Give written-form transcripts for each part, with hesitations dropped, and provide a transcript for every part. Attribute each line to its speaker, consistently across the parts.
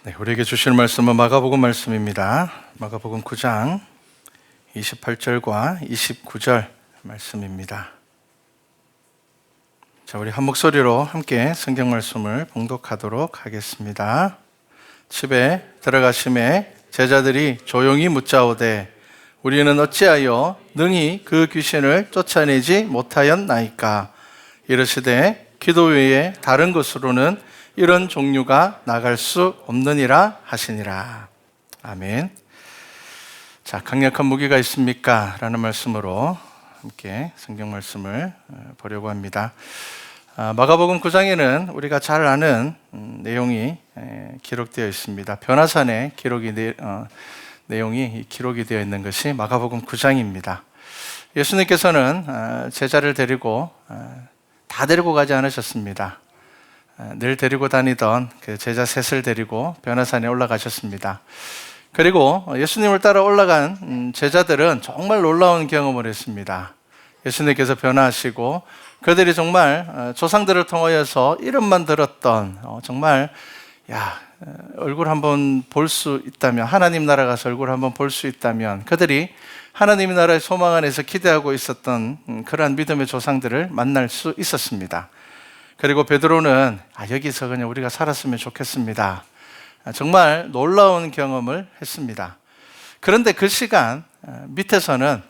Speaker 1: 네, 우리에게 주실 말씀은 마가복음 말씀입니다. 마가복음 9장 28절과 29절 말씀입니다. 자, 우리 한 목소리로 함께 성경 말씀을 봉독하도록 하겠습니다. 집에 들어가심에 제자들이 조용히 묻자오되 우리는 어찌하여 능히 그 귀신을 쫓아내지 못하였나이까? 이르시되 기도 외에 다른 것으로는 이런 종류가 나갈 수 없느니라 하시니라. 아멘. 자, 강력한 무기가 있습니까? 라는 말씀으로 함께 성경 말씀을 보려고 합니다. 마가복음 9장에는 우리가 잘 아는 내용이 기록되어 있습니다. 변화산의 내용이 기록이 되어 있는 것이 마가복음 9장입니다. 예수님께서는 제자를 데리고 다 데리고 가지 않으셨습니다. 늘 데리고 다니던 그 제자 셋을 데리고 변화산에 올라가셨습니다. 그리고 예수님을 따라 올라간 제자들은 정말 놀라운 경험을 했습니다. 예수님께서 변화하시고 그들이 정말 조상들을 통하여서 이름만 들었던 정말 얼굴 한번 볼 수 있다면, 하나님 나라 가서 얼굴 한번 볼 수 있다면 그들이 하나님 나라의 소망 안에서 기대하고 있었던 그러한 믿음의 조상들을 만날 수 있었습니다. 그리고 베드로는 여기서 그냥 우리가 살았으면 좋겠습니다. 정말 놀라운 경험을 했습니다. 그런데 그 시간 밑에서는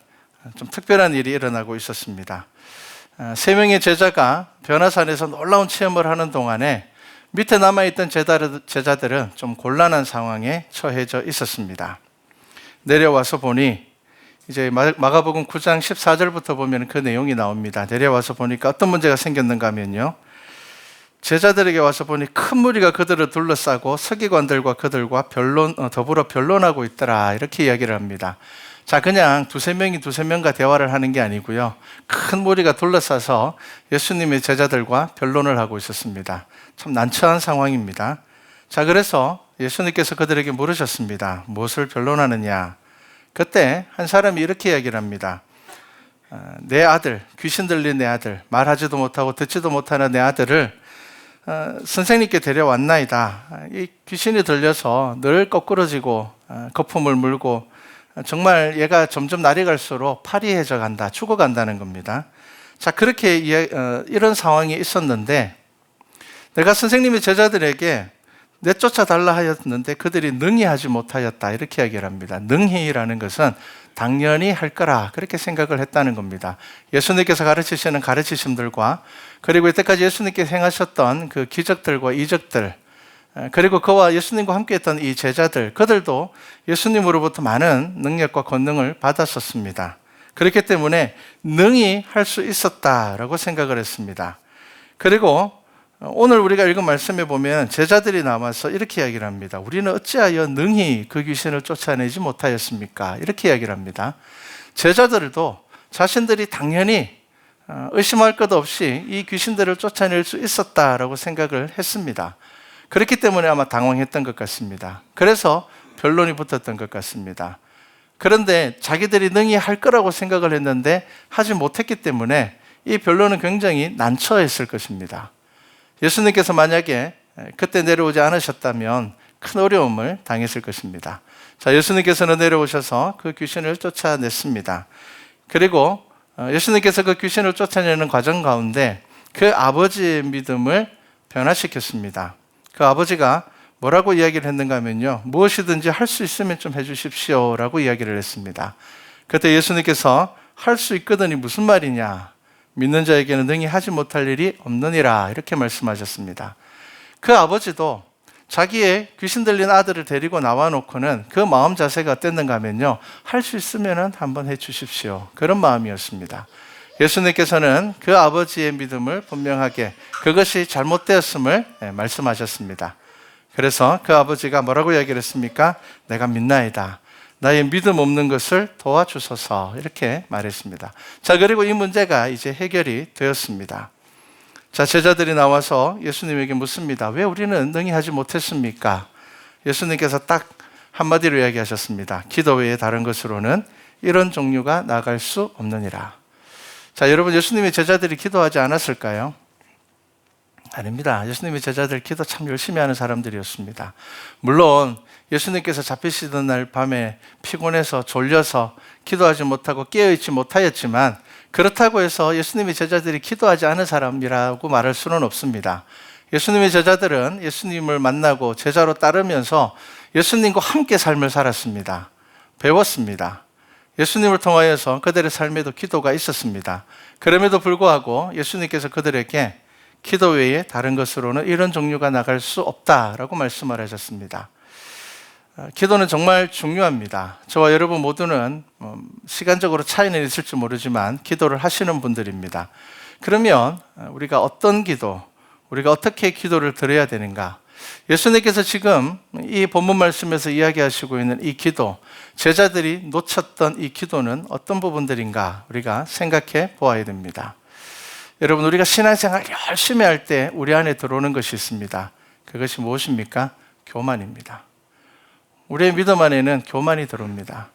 Speaker 1: 좀 특별한 일이 일어나고 있었습니다. 세 명의 제자가 변화산에서 놀라운 체험을 하는 동안에 밑에 남아있던 제자들은 좀 곤란한 상황에 처해져 있었습니다. 내려와서 보니 이제 마가복음 9장 14절부터 보면 그 내용이 나옵니다. 내려와서 보니까 어떤 문제가 생겼는가 하면요, 제자들에게 와서 보니 큰 무리가 그들을 둘러싸고 서기관들과 그들과 더불어 변론하고 있더라, 이렇게 이야기를 합니다. 자, 그냥 두세 명과 대화를 하는 게 아니고요, 큰 무리가 둘러싸서 예수님의 제자들과 변론을 하고 있었습니다. 참 난처한 상황입니다. 자, 그래서 예수님께서 그들에게 물으셨습니다. 무엇을 변론하느냐? 그때 한 사람이 이렇게 이야기를 합니다. 내 아들, 귀신 들린 내 아들, 말하지도 못하고 듣지도 못하는 내 아들을 선생님께 데려왔나이다. 이 귀신이 들려서 늘 거꾸러지고 거품을 물고 정말 얘가 점점 날이 갈수록 파리해져 간다, 죽어간다는 겁니다. 자, 그렇게 이런 상황이 있었는데 내가 선생님의 제자들에게 내쫓아 달라 하였는데 그들이 능히 하지 못하였다, 이렇게 이야기를 합니다. 능히라는 것은 당연히 할 거라, 그렇게 생각을 했다는 겁니다. 예수님께서 가르치시는 가르치심들과 그리고 이때까지 예수님께서 행하셨던 그 기적들과 이적들, 그리고 그와 예수님과 함께했던 이 제자들, 그들도 예수님으로부터 많은 능력과 권능을 받았었습니다. 그렇기 때문에 능히 할 수 있었다라고 생각을 했습니다. 그리고 오늘 우리가 읽은 말씀에 보면 제자들이 남아서 이렇게 이야기를 합니다. 우리는 어찌하여 능히 그 귀신을 쫓아내지 못하였습니까? 이렇게 이야기를 합니다. 제자들도 자신들이 당연히 의심할 것 없이 이 귀신들을 쫓아낼 수 있었다라고 생각을 했습니다. 그렇기 때문에 아마 당황했던 것 같습니다. 그래서 변론이 붙었던 것 같습니다. 그런데 자기들이 능히 할 거라고 생각을 했는데 하지 못했기 때문에 이 변론은 굉장히 난처했을 것입니다. 예수님께서 만약에 그때 내려오지 않으셨다면 큰 어려움을 당했을 것입니다. 자, 예수님께서는 내려오셔서 그 귀신을 쫓아냈습니다. 그리고 예수님께서 그 귀신을 쫓아내는 과정 가운데 그 아버지의 믿음을 변화시켰습니다. 그 아버지가 뭐라고 이야기를 했는가 하면요, 무엇이든지 할 수 있으면 좀 해주십시오 라고 이야기를 했습니다. 그때 예수님께서 할 수 있거든이 무슨 말이냐, 믿는 자에게는 능히 하지 못할 일이 없느니라, 이렇게 말씀하셨습니다. 그 아버지도 자기의 귀신 들린 아들을 데리고 나와놓고는 그 마음 자세가 어땠는가 하면요, 할 수 있으면 한번 해주십시오, 그런 마음이었습니다. 예수님께서는 그 아버지의 믿음을 분명하게 그것이 잘못되었음을 말씀하셨습니다. 그래서 그 아버지가 뭐라고 이야기를 했습니까? 내가 믿나이다, 나의 믿음 없는 것을 도와주소서, 이렇게 말했습니다. 자, 그리고 이 문제가 이제 해결이 되었습니다. 자, 제자들이 나와서 예수님에게 묻습니다. 왜 우리는 능히 하지 못했습니까? 예수님께서 딱 한마디로 이야기하셨습니다. 기도 외에 다른 것으로는 이런 종류가 나갈 수 없느니라. 자, 여러분, 예수님의 제자들이 기도하지 않았을까요? 아닙니다. 예수님의 제자들 기도 참 열심히 하는 사람들이었습니다. 물론 예수님께서 잡히시던 날 밤에 피곤해서 졸려서 기도하지 못하고 깨어있지 못하였지만, 그렇다고 해서 예수님의 제자들이 기도하지 않은 사람이라고 말할 수는 없습니다. 예수님의 제자들은 예수님을 만나고 제자로 따르면서 예수님과 함께 삶을 살았습니다. 배웠습니다. 예수님을 통하여서 그들의 삶에도 기도가 있었습니다. 그럼에도 불구하고 예수님께서 그들에게 기도 외에 다른 것으로는 이런 종류가 나갈 수 없다라고 말씀을 하셨습니다. 기도는 정말 중요합니다. 저와 여러분 모두는 시간적으로 차이는 있을지 모르지만 기도를 하시는 분들입니다. 그러면 우리가 어떤 기도, 우리가 어떻게 기도를 드려야 되는가? 예수님께서 지금 이 본문 말씀에서 이야기하시고 있는 이 기도, 제자들이 놓쳤던 이 기도는 어떤 부분들인가 우리가 생각해 보아야 됩니다. 여러분, 우리가 신앙생활 열심히 할 때 우리 안에 들어오는 것이 있습니다. 그것이 무엇입니까? 교만입니다. 우리의 믿음 안에는 교만이 들어옵니다.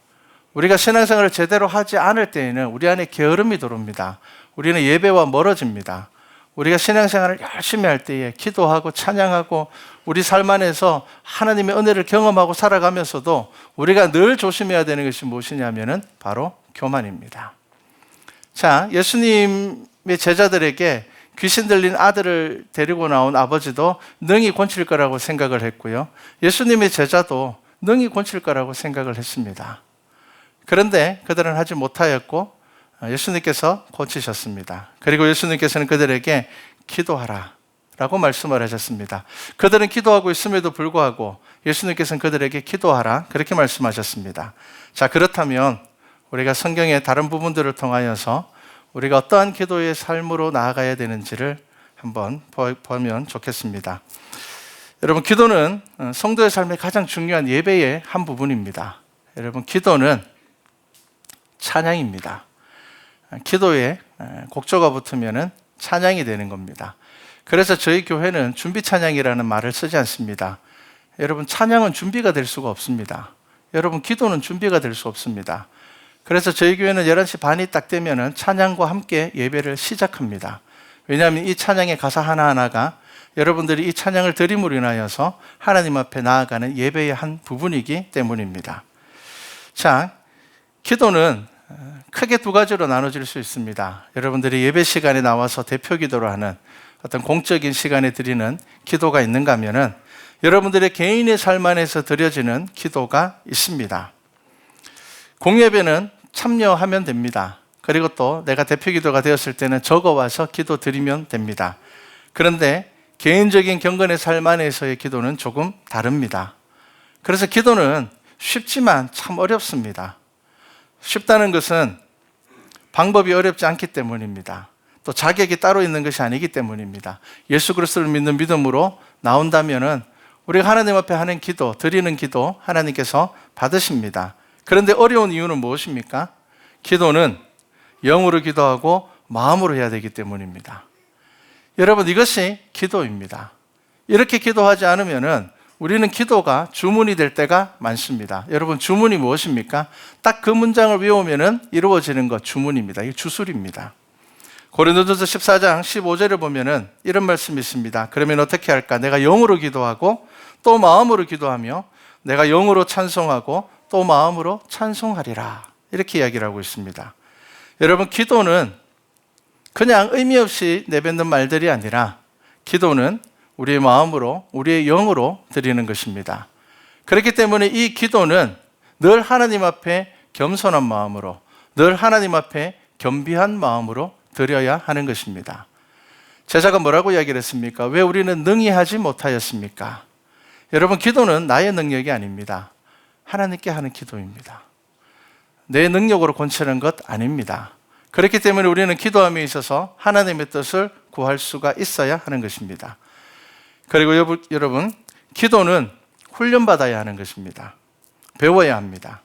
Speaker 1: 우리가 신앙생활을 제대로 하지 않을 때에는 우리 안에 게으름이 들어옵니다. 우리는 예배와 멀어집니다. 우리가 신앙생활을 열심히 할 때에 기도하고 찬양하고 우리 삶 안에서 하나님의 은혜를 경험하고 살아가면서도 우리가 늘 조심해야 되는 것이 무엇이냐면은 바로 교만입니다. 자, 예수님의 제자들에게 귀신 들린 아들을 데리고 나온 아버지도 능히 고칠 거라고 생각을 했고요. 예수님의 제자도 능히 고칠 거라고 생각을 했습니다. 그런데 그들은 하지 못하였고 예수님께서 고치셨습니다. 그리고 예수님께서는 그들에게 기도하라 라고 말씀을 하셨습니다. 그들은 기도하고 있음에도 불구하고 예수님께서는 그들에게 기도하라 그렇게 말씀하셨습니다. 자, 그렇다면 우리가 성경의 다른 부분들을 통하여서 우리가 어떠한 기도의 삶으로 나아가야 되는지를 한번 보면 좋겠습니다. 여러분, 기도는 성도의 삶의 가장 중요한 예배의 한 부분입니다. 여러분, 기도는 찬양입니다. 기도에 곡조가 붙으면 찬양이 되는 겁니다. 그래서 저희 교회는 준비 찬양이라는 말을 쓰지 않습니다. 여러분, 찬양은 준비가 될 수가 없습니다. 여러분, 기도는 준비가 될 수 없습니다. 그래서 저희 교회는 11시 반이 딱 되면 찬양과 함께 예배를 시작합니다. 왜냐하면 이 찬양의 가사 하나하나가 여러분들이 이 찬양을 드림으로 인하여서 하나님 앞에 나아가는 예배의 한 부분이기 때문입니다. 자, 기도는 크게 두 가지로 나눠질 수 있습니다. 여러분들이 예배 시간에 나와서 대표 기도를 하는 어떤 공적인 시간에 드리는 기도가 있는가 하면은 여러분들의 개인의 삶 안에서 드려지는 기도가 있습니다. 공예배는 참여하면 됩니다. 그리고 또 내가 대표 기도가 되었을 때는 적어와서 기도 드리면 됩니다. 그런데 개인적인 경건의 삶 안에서의 기도는 조금 다릅니다. 그래서 기도는 쉽지만 참 어렵습니다. 쉽다는 것은 방법이 어렵지 않기 때문입니다. 또 자격이 따로 있는 것이 아니기 때문입니다. 예수 그리스도를 믿는 믿음으로 나온다면은 우리가 하나님 앞에 하는 기도, 드리는 기도 하나님께서 받으십니다. 그런데 어려운 이유는 무엇입니까? 기도는 영으로 기도하고 마음으로 해야 되기 때문입니다. 여러분, 이것이 기도입니다. 이렇게 기도하지 않으면은 우리는 기도가 주문이 될 때가 많습니다. 여러분, 주문이 무엇입니까? 딱 그 문장을 외우면은 이루어지는 것, 주문입니다. 이게 주술입니다. 고린도전서 14장 15절을 보면은 이런 말씀이 있습니다. 그러면 어떻게 할까? 내가 영으로 기도하고 또 마음으로 기도하며 내가 영으로 찬송하고 또 마음으로 찬송하리라. 이렇게 이야기를 하고 있습니다. 여러분, 기도는 그냥 의미 없이 내뱉는 말들이 아니라 기도는 우리의 마음으로, 우리의 영으로 드리는 것입니다. 그렇기 때문에 이 기도는 늘 하나님 앞에 겸손한 마음으로, 늘 하나님 앞에 겸비한 마음으로 드려야 하는 것입니다. 제자가 뭐라고 이야기를 했습니까? 왜 우리는 능히 하지 못하였습니까? 여러분, 기도는 나의 능력이 아닙니다. 하나님께 하는 기도입니다. 내 능력으로 권치는 것 아닙니다. 그렇기 때문에 우리는 기도함에 있어서 하나님의 뜻을 구할 수가 있어야 하는 것입니다. 그리고 여러분, 기도는 훈련받아야 하는 것입니다. 배워야 합니다.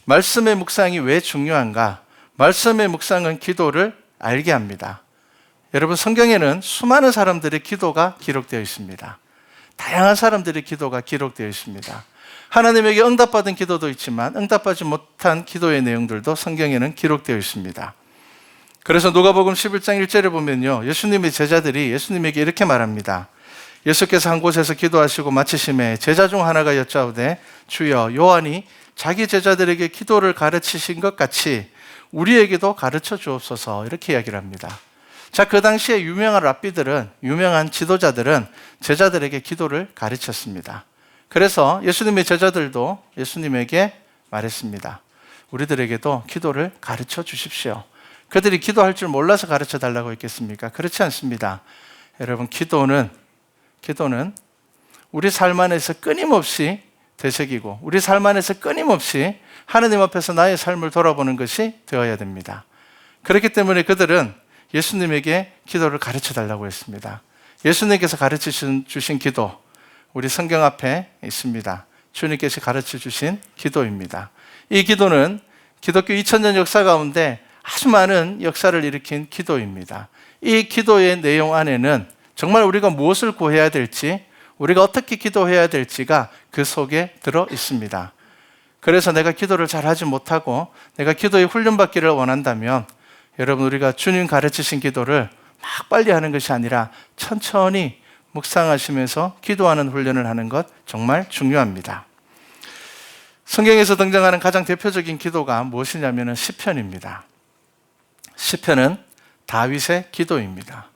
Speaker 1: 말씀의 묵상이 왜 중요한가? 말씀의 묵상은 기도를 알게 합니다. 여러분, 성경에는 수많은 사람들의 기도가 기록되어 있습니다. 다양한 사람들의 기도가 기록되어 있습니다. 하나님에게 응답받은 기도도 있지만 응답받지 못한 기도의 내용들도 성경에는 기록되어 있습니다. 그래서 누가복음 11장 1절에 보면요, 예수님의 제자들이 예수님에게 이렇게 말합니다. 예수께서 한 곳에서 기도하시고 마치심에 제자 중 하나가 여짜오되 주여, 요한이 자기 제자들에게 기도를 가르치신 것 같이 우리에게도 가르쳐 주옵소서, 이렇게 이야기를 합니다. 자, 그 당시에 유명한 랍비들은, 유명한 지도자들은 제자들에게 기도를 가르쳤습니다. 그래서 예수님의 제자들도 예수님에게 말했습니다. 우리들에게도 기도를 가르쳐 주십시오. 그들이 기도할 줄 몰라서 가르쳐 달라고 했겠습니까? 그렇지 않습니다. 여러분, 기도는 우리 삶 안에서 끊임없이 되새기고 우리 삶 안에서 끊임없이 하나님 앞에서 나의 삶을 돌아보는 것이 되어야 됩니다. 그렇기 때문에 그들은 예수님에게 기도를 가르쳐 달라고 했습니다. 예수님께서 가르쳐 주신 기도, 우리 성경 앞에 있습니다. 주님께서 가르쳐 주신 기도입니다. 이 기도는 기독교 2000년 역사 가운데 아주 많은 역사를 일으킨 기도입니다. 이 기도의 내용 안에는 정말 우리가 무엇을 구해야 될지, 우리가 어떻게 기도해야 될지가 그 속에 들어 있습니다. 그래서 내가 기도를 잘하지 못하고 내가 기도에 훈련받기를 원한다면 여러분, 우리가 주님 가르치신 기도를 막 빨리 하는 것이 아니라 천천히 묵상하시면서 기도하는 훈련을 하는 것 정말 중요합니다. 성경에서 등장하는 가장 대표적인 기도가 무엇이냐면 시편입니다. 시편은 다윗의 기도입니다.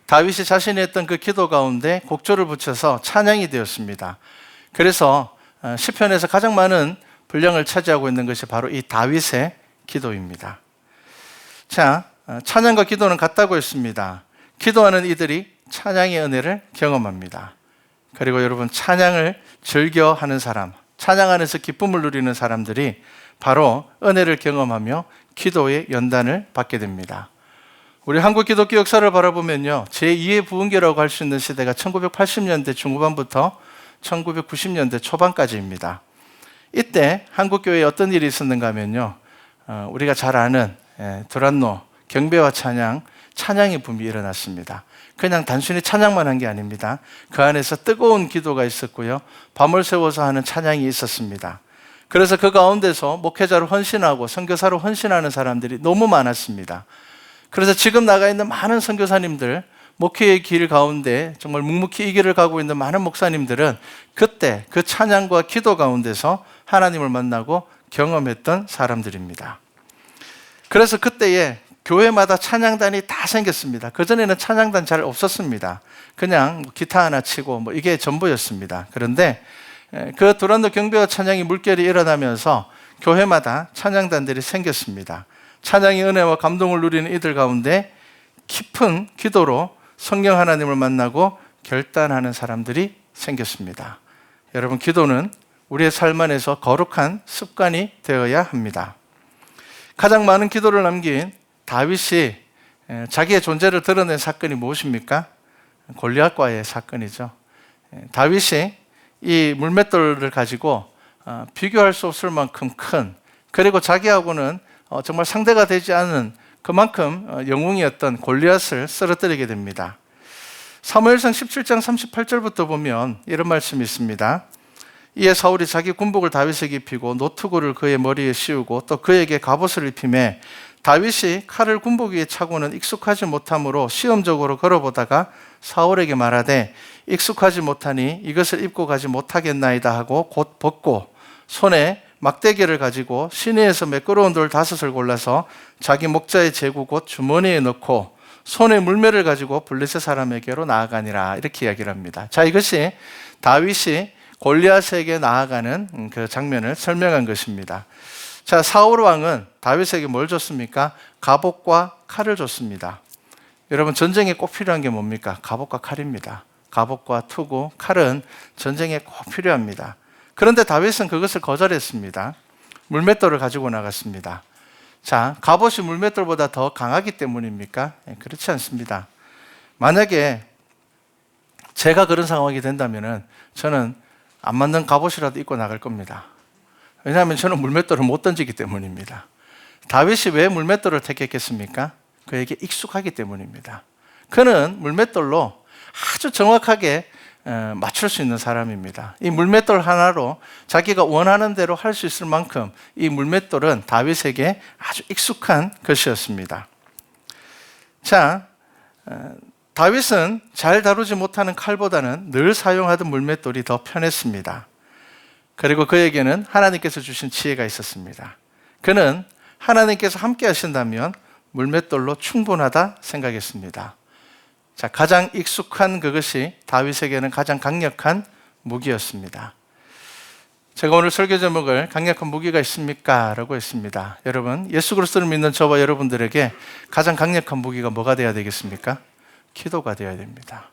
Speaker 1: 다윗이 자신이 했던 그 기도 가운데 곡조를 붙여서 찬양이 되었습니다. 그래서 시편에서 가장 많은 분량을 차지하고 있는 것이 바로 이 다윗의 기도입니다. 자, 찬양과 기도는 같다고 했습니다. 기도하는 이들이 찬양의 은혜를 경험합니다. 그리고 여러분, 찬양을 즐겨하는 사람, 찬양 안에서 기쁨을 누리는 사람들이 바로 은혜를 경험하며 기도의 연단을 받게 됩니다. 우리 한국 기독교 역사를 바라보면요, 제2의 부흥기라고 할 수 있는 시대가 1980년대 중후반부터 1990년대 초반까지입니다. 이때 한국교회에 어떤 일이 있었는가 하면요, 우리가 잘 아는 드란노, 경배와 찬양의 붐이 일어났습니다. 그냥 단순히 찬양만 한 게 아닙니다. 그 안에서 뜨거운 기도가 있었고요, 밤을 새워서 하는 찬양이 있었습니다. 그래서 그 가운데서 목회자로 헌신하고 선교사로 헌신하는 사람들이 너무 많았습니다. 그래서 지금 나가 있는 많은 선교사님들, 목회의 길 가운데 정말 묵묵히 이 길을 가고 있는 많은 목사님들은 그때 그 찬양과 기도 가운데서 하나님을 만나고 경험했던 사람들입니다. 그래서 그때에 교회마다 찬양단이 다 생겼습니다. 그전에는 찬양단 잘 없었습니다. 그냥 기타 하나 치고 이게 전부였습니다. 그런데 그 두란노 경배와 찬양의 물결이 일어나면서 교회마다 찬양단들이 생겼습니다. 찬양의 은혜와 감동을 누리는 이들 가운데 깊은 기도로 성령 하나님을 만나고 결단하는 사람들이 생겼습니다. 여러분, 기도는 우리의 삶 안에서 거룩한 습관이 되어야 합니다. 가장 많은 기도를 남긴 다윗이 자기의 존재를 드러낸 사건이 무엇입니까? 골리앗과의 사건이죠. 다윗이 이 물맷돌을 가지고 비교할 수 없을 만큼 큰, 그리고 자기하고는 정말 상대가 되지 않은 그만큼 영웅이었던 골리앗을 쓰러뜨리게 됩니다. 사무엘상 17장 38절부터 보면 이런 말씀이 있습니다. 이에 사울이 자기 군복을 다윗에게 입히고 노트구를 그의 머리에 씌우고 또 그에게 갑옷을 입히매 다윗이 칼을 군복 위에 차고는 익숙하지 못함으로 시험적으로 걸어보다가 사울에게 말하되 익숙하지 못하니 이것을 입고 가지 못하겠나이다 하고 곧 벗고 손에 막대기를 가지고 시내에서 매끄러운 돌 5을 골라서 자기 목자의 제구 곧 주머니에 넣고 손에 물매를 가지고 블레셋 사람에게로 나아가니라, 이렇게 이야기를 합니다. 자, 이것이 다윗이 골리앗에게 나아가는 그 장면을 설명한 것입니다. 자, 사울 왕은 다윗에게 뭘 줬습니까? 갑옷과 칼을 줬습니다. 여러분, 전쟁에 꼭 필요한 게 뭡니까? 갑옷과 칼입니다. 갑옷과 투구, 칼은 전쟁에 꼭 필요합니다. 그런데 다윗은 그것을 거절했습니다. 물맷돌을 가지고 나갔습니다. 자, 갑옷이 물맷돌보다 더 강하기 때문입니까? 그렇지 않습니다. 만약에 제가 그런 상황이 된다면 저는 안 맞는 갑옷이라도 입고 나갈 겁니다. 왜냐하면 저는 물맷돌을 못 던지기 때문입니다. 다윗이 왜 물맷돌을 택했겠습니까? 그에게 익숙하기 때문입니다. 그는 물맷돌로 아주 정확하게 맞출 수 있는 사람입니다. 이 물맷돌 하나로 자기가 원하는 대로 할 수 있을 만큼 이 물맷돌은 다윗에게 아주 익숙한 것이었습니다. 자, 다윗은 잘 다루지 못하는 칼보다는 늘 사용하던 물맷돌이 더 편했습니다. 그리고 그에게는 하나님께서 주신 지혜가 있었습니다. 그는 하나님께서 함께 하신다면 물맷돌로 충분하다 생각했습니다. 자, 가장 익숙한 그것이 다윗에게는 가장 강력한 무기였습니다. 제가 오늘 설교 제목을 강력한 무기가 있습니까? 라고 했습니다. 여러분, 예수 그리스도를 믿는 저와 여러분들에게 가장 강력한 무기가 뭐가 되어야 되겠습니까? 기도가 되어야 됩니다.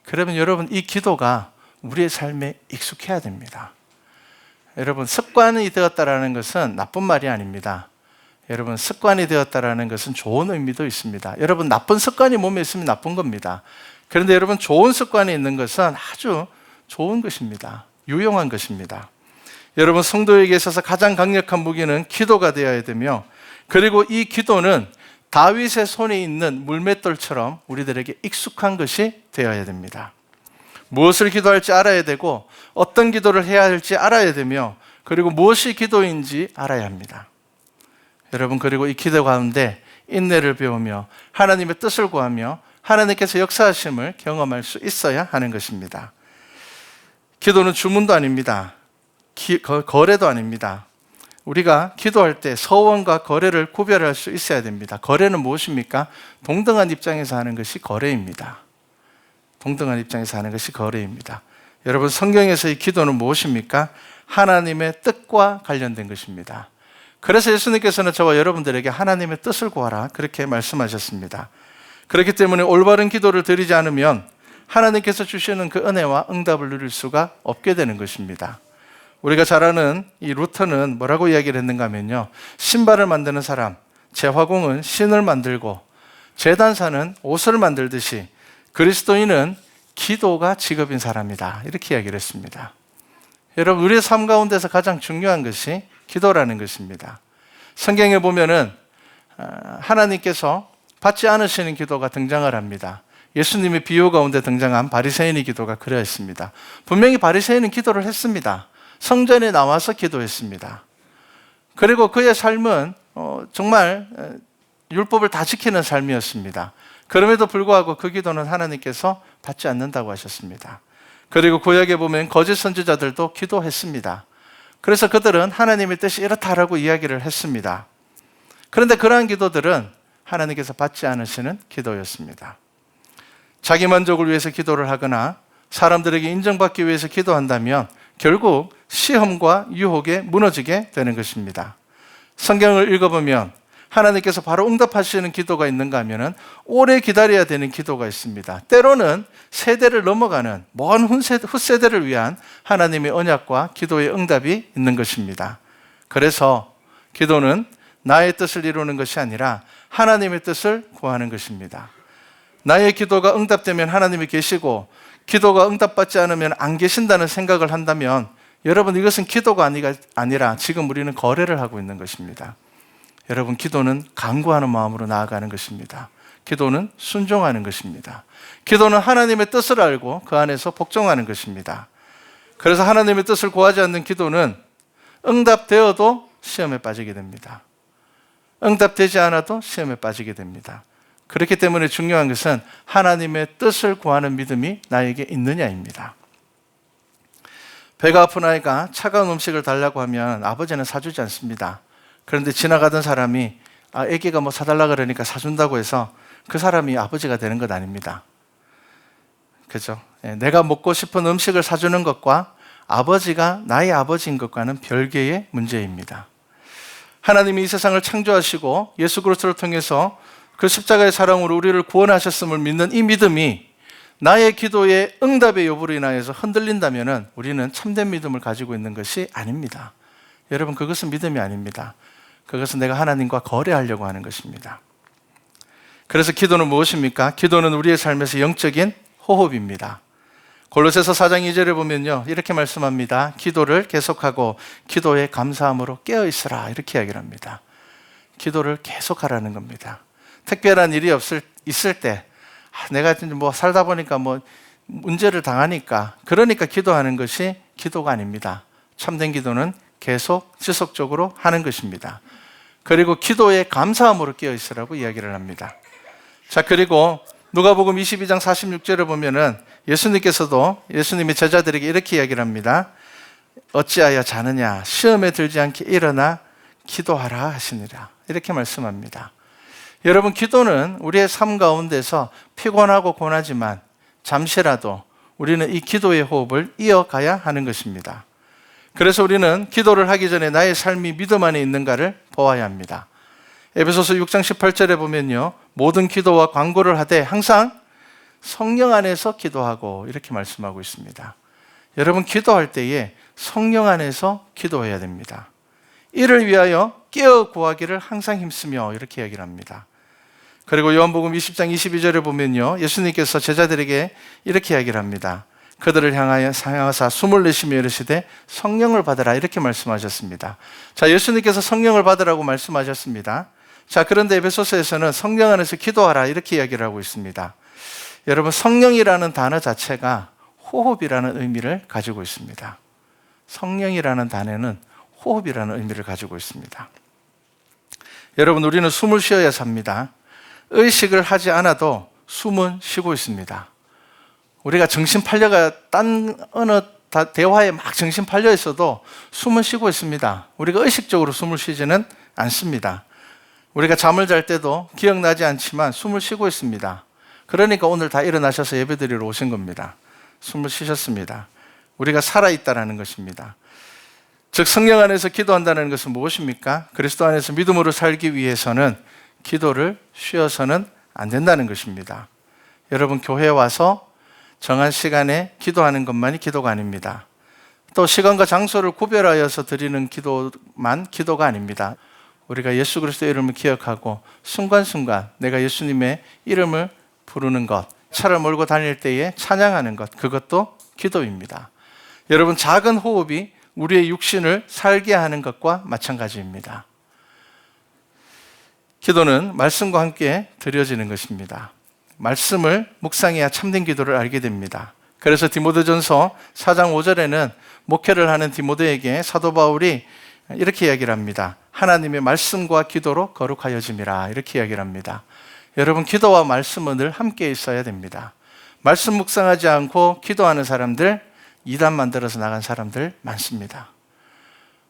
Speaker 1: 그러면 여러분, 이 기도가 우리의 삶에 익숙해야 됩니다. 여러분, 습관이 되었다라는 것은 나쁜 말이 아닙니다. 여러분, 습관이 되었다라는 것은 좋은 의미도 있습니다. 여러분, 나쁜 습관이 몸에 있으면 나쁜 겁니다. 그런데 여러분, 좋은 습관이 있는 것은 아주 좋은 것입니다. 유용한 것입니다. 여러분, 성도에게 있어서 가장 강력한 무기는 기도가 되어야 되며, 그리고 이 기도는 다윗의 손에 있는 물맷돌처럼 우리들에게 익숙한 것이 되어야 됩니다. 무엇을 기도할지 알아야 되고, 어떤 기도를 해야 할지 알아야 되며, 그리고 무엇이 기도인지 알아야 합니다. 여러분, 그리고 이 기도 가운데 인내를 배우며 하나님의 뜻을 구하며 하나님께서 역사하심을 경험할 수 있어야 하는 것입니다. 기도는 주문도 아닙니다. 거래도 아닙니다. 우리가 기도할 때 서원과 거래를 구별할 수 있어야 됩니다. 거래는 무엇입니까? 동등한 입장에서 하는 것이 거래입니다. 동등한 입장에서 하는 것이 거래입니다. 여러분, 성경에서의 기도는 무엇입니까? 하나님의 뜻과 관련된 것입니다. 그래서 예수님께서는 저와 여러분들에게 하나님의 뜻을 구하라 그렇게 말씀하셨습니다. 그렇기 때문에 올바른 기도를 드리지 않으면 하나님께서 주시는 그 은혜와 응답을 누릴 수가 없게 되는 것입니다. 우리가 잘 아는 이 루터는 뭐라고 이야기를 했는가 하면요, 신발을 만드는 사람, 제화공은 신을 만들고 제단사는 옷을 만들듯이 그리스도인은 기도가 직업인 사람이다, 이렇게 이야기를 했습니다. 여러분, 우리의 삶 가운데서 가장 중요한 것이 기도라는 것입니다. 성경에 보면은 하나님께서 받지 않으시는 기도가 등장을 합니다. 예수님의 비유 가운데 등장한 바리새인의 기도가 그러했습니다. 분명히 바리새인은 기도를 했습니다. 성전에 나와서 기도했습니다. 그리고 그의 삶은 정말 율법을 다 지키는 삶이었습니다. 그럼에도 불구하고 그 기도는 하나님께서 받지 않는다고 하셨습니다. 그리고 구약에 보면 거짓 선지자들도 기도했습니다. 그래서 그들은 하나님의 뜻이 이렇다라고 이야기를 했습니다. 그런데 그러한 기도들은 하나님께서 받지 않으시는 기도였습니다. 자기 만족을 위해서 기도를 하거나 사람들에게 인정받기 위해서 기도한다면 결국 시험과 유혹에 무너지게 되는 것입니다. 성경을 읽어보면 하나님께서 바로 응답하시는 기도가 있는가 하면 오래 기다려야 되는 기도가 있습니다. 때로는 세대를 넘어가는 먼 후세대를 위한 하나님의 언약과 기도의 응답이 있는 것입니다. 그래서 기도는 나의 뜻을 이루는 것이 아니라 하나님의 뜻을 구하는 것입니다. 나의 기도가 응답되면 하나님이 계시고 기도가 응답받지 않으면 안 계신다는 생각을 한다면 여러분, 이것은 기도가 아니라 지금 우리는 거래를 하고 있는 것입니다. 여러분, 기도는 간구하는 마음으로 나아가는 것입니다. 기도는 순종하는 것입니다. 기도는 하나님의 뜻을 알고 그 안에서 복종하는 것입니다. 그래서 하나님의 뜻을 구하지 않는 기도는 응답되어도 시험에 빠지게 됩니다. 응답되지 않아도 시험에 빠지게 됩니다. 그렇기 때문에 중요한 것은 하나님의 뜻을 구하는 믿음이 나에게 있느냐입니다. 배가 아픈 아이가 차가운 음식을 달라고 하면 아버지는 사주지 않습니다. 그런데 지나가던 사람이 애기가 뭐 사달라 그러니까 사준다고 해서 그 사람이 아버지가 되는 것 아닙니다. 그죠? 내가 먹고 싶은 음식을 사주는 것과 아버지가 나의 아버지인 것과는 별개의 문제입니다. 하나님이 이 세상을 창조하시고 예수 그리스도를 통해서 그 십자가의 사랑으로 우리를 구원하셨음을 믿는 이 믿음이 나의 기도의 응답의 여부로 인하여서 흔들린다면 우리는 참된 믿음을 가지고 있는 것이 아닙니다. 여러분, 그것은 믿음이 아닙니다. 그것은 내가 하나님과 거래하려고 하는 것입니다. 그래서 기도는 무엇입니까? 기도는 우리의 삶에서 영적인 호흡입니다. 골로새서 4장 2절에 보면요, 이렇게 말씀합니다. 기도를 계속하고 기도에 감사함으로 깨어있으라, 이렇게 이야기를 합니다. 기도를 계속하라는 겁니다. 특별한 일이 있을 때 내가 뭐 살다 보니까 뭐 문제를 당하니까 그러니까 기도하는 것이 기도가 아닙니다. 참된 기도는 계속 지속적으로 하는 것입니다. 그리고 기도에 감사함으로 깨어있으라고 이야기를 합니다. 자, 그리고 누가복음 22장 46절에 보면은 예수님께서도 예수님의 제자들에게 이렇게 이야기를 합니다. 어찌하여 자느냐? 시험에 들지 않게 일어나 기도하라 하시니라. 이렇게 말씀합니다. 여러분, 기도는 우리의 삶 가운데서 피곤하고 고나지만 잠시라도 우리는 이 기도의 호흡을 이어가야 하는 것입니다. 그래서 우리는 기도를 하기 전에 나의 삶이 믿음 안에 있는가를 보아야 합니다. 에베소서 6장 18절에 보면요, 모든 기도와 간구를 하되 항상 성령 안에서 기도하고 이렇게 말씀하고 있습니다. 여러분, 기도할 때에 성령 안에서 기도해야 됩니다. 이를 위하여 깨어 구하기를 항상 힘쓰며 이렇게 얘기를 합니다. 그리고 요한복음 20장 22절에 보면요, 예수님께서 제자들에게 이렇게 이야기를 합니다. 그들을 향하사 숨을 내쉬며 이르시되 성령을 받으라 이렇게 말씀하셨습니다. 자, 예수님께서 성령을 받으라고 말씀하셨습니다. 자, 그런데 에베소서에서는 성령 안에서 기도하라 이렇게 이야기를 하고 있습니다. 여러분, 성령이라는 단어 자체가 호흡이라는 의미를 가지고 있습니다. 성령이라는 단어는 호흡이라는 의미를 가지고 있습니다. 여러분, 우리는 숨을 쉬어야 삽니다. 의식을 하지 않아도 숨은 쉬고 있습니다. 우리가 정신 팔려가 딴 어느 대화에 막 정신 팔려 있어도 숨은 쉬고 있습니다. 우리가 의식적으로 숨을 쉬지는 않습니다. 우리가 잠을 잘 때도 기억나지 않지만 숨을 쉬고 있습니다. 그러니까 오늘 다 일어나셔서 예배드리러 오신 겁니다. 숨을 쉬셨습니다. 우리가 살아있다는 것입니다. 즉, 성령 안에서 기도한다는 것은 무엇입니까? 그리스도 안에서 믿음으로 살기 위해서는 기도를 쉬어서는 안 된다는 것입니다. 여러분, 교회에 와서 정한 시간에 기도하는 것만이 기도가 아닙니다. 또 시간과 장소를 구별하여서 드리는 기도만 기도가 아닙니다. 우리가 예수 그리스도의 이름을 기억하고 순간순간 내가 예수님의 이름을 부르는 것, 차를 몰고 다닐 때에 찬양하는 것, 그것도 기도입니다. 여러분, 작은 호흡이 우리의 육신을 살게 하는 것과 마찬가지입니다. 기도는 말씀과 함께 드려지는 것입니다. 말씀을 묵상해야 참된 기도를 알게 됩니다. 그래서 디모데전서 4장 5절에는 목회를 하는 디모데에게 사도 바울이 이렇게 이야기를 합니다. 하나님의 말씀과 기도로 거룩하여짐이라 이렇게 이야기를 합니다. 여러분, 기도와 말씀은 늘 함께 있어야 됩니다. 말씀 묵상하지 않고 기도하는 사람들, 이단 만들어서 나간 사람들 많습니다.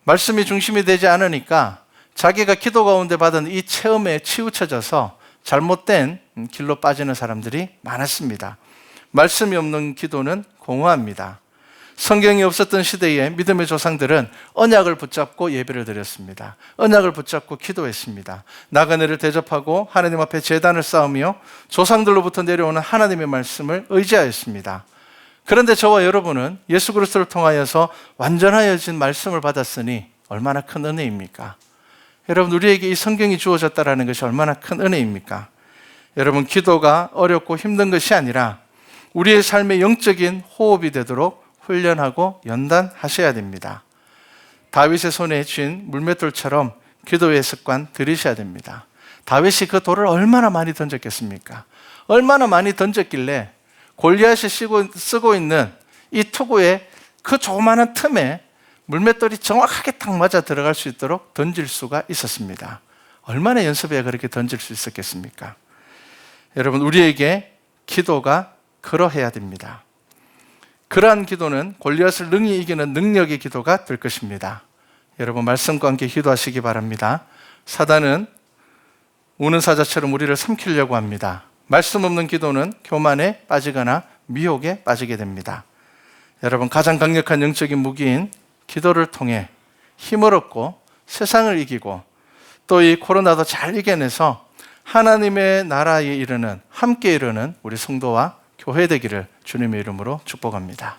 Speaker 1: 말씀이 중심이 되지 않으니까 자기가 기도 가운데 받은 이 체험에 치우쳐져서 잘못된 길로 빠지는 사람들이 많았습니다. 말씀이 없는 기도는 공허합니다. 성경이 없었던 시대에 믿음의 조상들은 언약을 붙잡고 예배를 드렸습니다. 언약을 붙잡고 기도했습니다. 나그네를 대접하고 하나님 앞에 제단을 쌓으며 조상들로부터 내려오는 하나님의 말씀을 의지하였습니다. 그런데 저와 여러분은 예수 그리스도를 통하여서 완전하여진 말씀을 받았으니 얼마나 큰 은혜입니까? 여러분, 우리에게 이 성경이 주어졌다는 것이 얼마나 큰 은혜입니까? 여러분, 기도가 어렵고 힘든 것이 아니라 우리의 삶의 영적인 호흡이 되도록 훈련하고 연단하셔야 됩니다. 다윗의 손에 쥔 물맷돌처럼 기도의 습관 들이셔야 됩니다. 다윗이 그 돌을 얼마나 많이 던졌겠습니까? 얼마나 많이 던졌길래 골리앗이 쓰고 있는 이 투구의 그 조그마한 틈에 물맷돌이 정확하게 딱 맞아 들어갈 수 있도록 던질 수가 있었습니다. 얼마나 연습해야 그렇게 던질 수 있었겠습니까? 여러분, 우리에게 기도가 그러해야 됩니다. 그러한 기도는 골리앗을 능히 이기는 능력의 기도가 될 것입니다. 여러분, 말씀과 함께 기도하시기 바랍니다. 사단은 우는 사자처럼 우리를 삼키려고 합니다. 말씀 없는 기도는 교만에 빠지거나 미혹에 빠지게 됩니다. 여러분, 가장 강력한 영적인 무기인 기도를 통해 힘을 얻고 세상을 이기고 또 이 코로나도 잘 이겨내서 하나님의 나라에 이르는, 함께 이르는 우리 성도와 교회 되기를 주님의 이름으로 축복합니다.